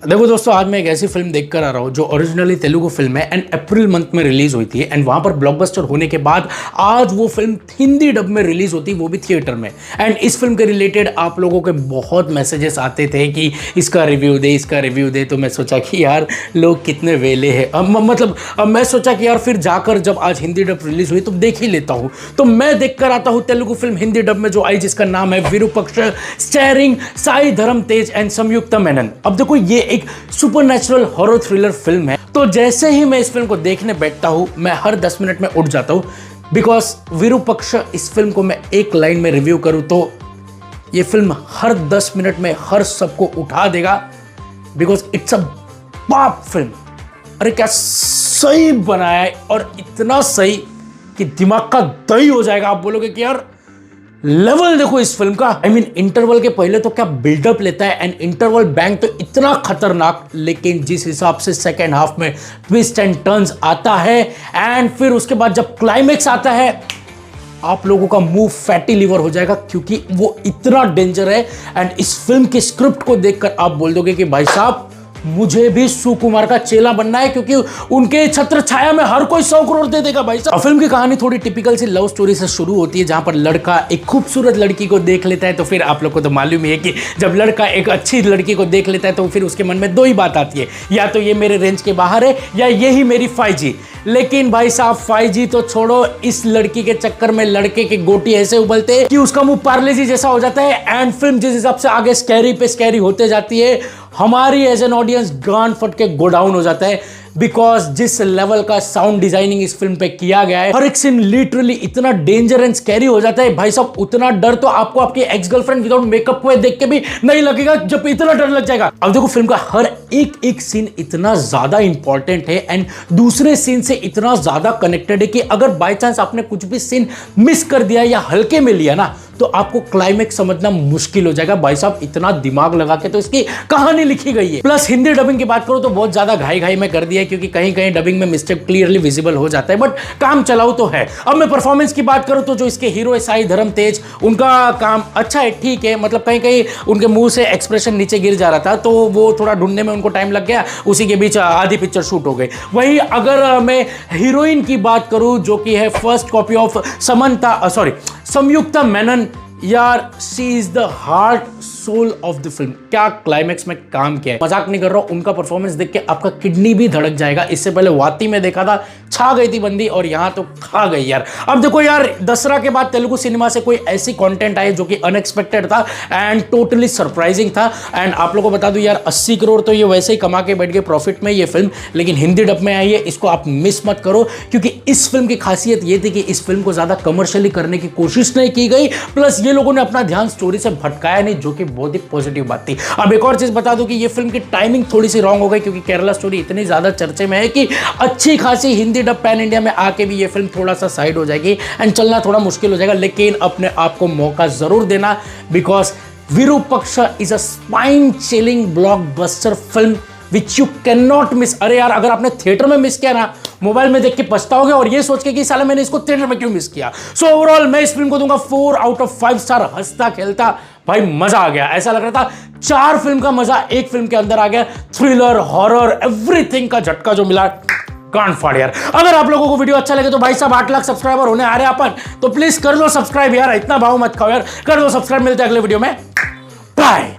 देखो दोस्तों, आज मैं एक ऐसी फिल्म देखकर आ रहा हूँ जो ओरिजिनली तेलुगु फिल्म है एंड अप्रैल मंथ में रिलीज हुई थी एंड वहां पर ब्लॉकबस्टर होने के बाद आज वो फिल्म हिंदी डब में रिलीज होती, वो भी थिएटर में। एंड इस फिल्म के रिलेटेड आप लोगों के बहुत मैसेजेस आते थे कि इसका रिव्यू दे। तो मैं सोचा कि यार लोग कितने वेले हैं, अब मैं सोचा कि यार फिर जाकर जब आज हिंदी डब रिलीज हुई तो देख ही लेता हूँ। तो मैं देख कर आता हूँ तेलुगु फिल्म हिंदी डब में जो आई, जिसका नाम है विरूपक्ष, स्टारिंग साई धरम तेज एंड संयुक्ता मेनन। अब देखो, ये एक सुपरनैचुरल हॉरर थ्रिलर फिल्म है। तो जैसे ही मैं इस फिल्म को देखने बैठता हूं, मैं हर 10 मिनट में उठ जाता हूं, बिकॉज विरूपक्ष इस फिल्म को मैं एक लाइन में रिव्यू करूं तो ये फिल्म हर 10 मिनट में हर सबको उठा देगा, बिकॉज इट्स अ बाप फिल्म। अरे क्या सही बनाया है, और इतना सही कि दिमाग का दही हो जाएगा। आप बोलोगे कि यार लेवल देखो इस फिल्म का। आई मीन इंटरवल के पहले तो क्या बिल्डअप लेता है एंड इंटरवल बैंक तो इतना खतरनाक, लेकिन जिस हिसाब से सेकेंड हाफ में ट्विस्ट एंड टर्न्स आता है एंड फिर उसके बाद जब क्लाइमेक्स आता है, आप लोगों का मुंह फैटी लिवर हो जाएगा, क्योंकि वो इतना डेंजर है। एंड इस फिल्म की स्क्रिप्ट को देखकर आप बोल दोगे कि भाई साहब मुझे भी सुकुमार का चेला बनना है, क्योंकि उनके छत्र छाया में हर कोई 100 करोड़ दे देगा भाई साहब। फिल्म की कहानी थोड़ी टिपिकल सी लव स्टोरी से शुरू होती है, जहां पर लड़का एक खूबसूरत लड़की को देख लेता है। तो फिर आप लोग को तो मालूम ही है कि जब लड़का एक अच्छी लड़की को देख लेता है तो फिर उसके मन में दो ही बात आती है, या तो ये मेरे रेंज के बाहर है या यही मेरी 5G। लेकिन भाई साहब 5G तो छोड़ो, इस लड़की के चक्कर में लड़के के गोटी ऐसे उबलते हैं कि उसका मुंह पार्ले जी जैसा हो जाता है। एंड फिल्म जिस हिसाब से आगे स्कैरी पे स्कैरी होते जाती है, हमारी एज एन ऑडियंस गान फट के गो डाउन हो जाता है, बिकॉज जिस लेवल का साउंड डिजाइनिंग इस फिल्म पे किया गया है, हर एक सीन लिटरली इतना डेंजर एंड स्कैरी हो जाता है भाई साहब। उतना डर तो आपको आपकी एक्स गर्लफ्रेंड विदाउट मेकअप हुए देख के भी नहीं लगेगा, जब इतना डर लग जाएगा। अब देखो, फिल्म का हर एक सीन इतना ज्यादा इंपॉर्टेंट है एंड दूसरे सीन से इतना ज्यादा कनेक्टेड है कि अगर बाय चांस आपने कुछ भी सीन मिस कर दिया या हल्के में लिया ना, तो आपको क्लाइमेक्स समझना मुश्किल हो जाएगा भाई साहब। इतना दिमाग लगा के तो इसकी कहानी लिखी गई है। प्लस हिंदी डबिंग की बात करो तो बहुत ज्यादा घाई में कर दिया है, क्योंकि कहीं कहीं डबिंग में मिस्टेक क्लियरली विजिबल हो जाता है, बट काम चलाओ तो है। अब मैं परफॉर्मेंस की बात करूं तो जो इसके हीरो है साई धरम तेज, उनका काम अच्छा है, ठीक है। मतलब कहीं कहीं उनके मुंह से एक्सप्रेशन नीचे गिर जा रहा था, तो वो थोड़ा ढूंढने में उनको टाइम लग गया, उसी के बीच आधी पिक्चर शूट हो गई। वही अगर मैं हीरोइन की बात करूं, जो कि है first copy of Samyuktha Menon, यार she is the heart soul of the film. क्या क्लाइमेक्स में काम किया है, मजाक नहीं कर रहा हूं। उनका परफॉर्मेंस देख के आपका किडनी भी धड़क जाएगा। इससे पहले वाती में देखा था, छा गई थी बंदी, और यहां तो खा गई यार। अब देखो यार, दसरा के बाद तेलुगु सिनेमा से कोई ऐसी कंटेंट आई जो कि अनएक्सपेक्टेड था एंड टोटली सरप्राइजिंग था। एंड आप लोगों को बता दूं यार, 80 करोड़ तो ये वैसे ही कमा के बैठ गए प्रॉफिट में ये फिल्म, लेकिन हिंदी डब में आई है, इसको आप मिस मत करो, क्योंकि इस फिल्म की खासियत ये थी कि इस फिल्म को ज्यादा कमर्शियली करने की कोशिश नहीं की गई। प्लस ये लोगों ने अपना ध्यान स्टोरी से भटकाया नहीं, जो कि बहुत ही पॉजिटिव बात थी। अब एक और चीज बता दूं कि ये फिल्म की टाइमिंग थोड़ी सी रॉन्ग हो गई, क्योंकि केरला स्टोरी इतनी ज्यादा चर्चे में है कि अच्छी खासी हिंदी डब पैन इंडिया में आके भी ये फिल्म थोड़ा सा साइड हो जाएगी एंड चलना थोड़ा मुश्किल हो जाएगा। लेकिन अपने आप को मौका जरूर देना, because Virupaksha is a spine chilling blockbuster film which you can not miss. अरे यार, अगर आपने थिएटर में मिस किया ना, मोबाइल में देख के पछताओगे और ये सोच के कि साला मैंने इसको थिएटर में क्यों मिस किया। सो ओवरऑल मैं इस फिल्म को दूंगा 4 आउट ऑफ 5 स्टार। हंसता खेलता भाई मजा आ गया। ऐसा लग रहा था 4 फिल्म का मजा एक फिल्म के अंदर आ गया। थ्रिलर, हॉरर, एवरीथिंग का झटका जो मिला, कान फाड़ यार। अगर आप लोगों को वीडियो अच्छा लगे तो भाई साहब 8 लाख सब्सक्राइबर होने आ रहे हैं अपन, तो प्लीज कर दो सब्सक्राइब यार, इतना भाव मत खाओ यार, कर दो सब्सक्राइब। मिलते हैं अगले वीडियो में, बाय।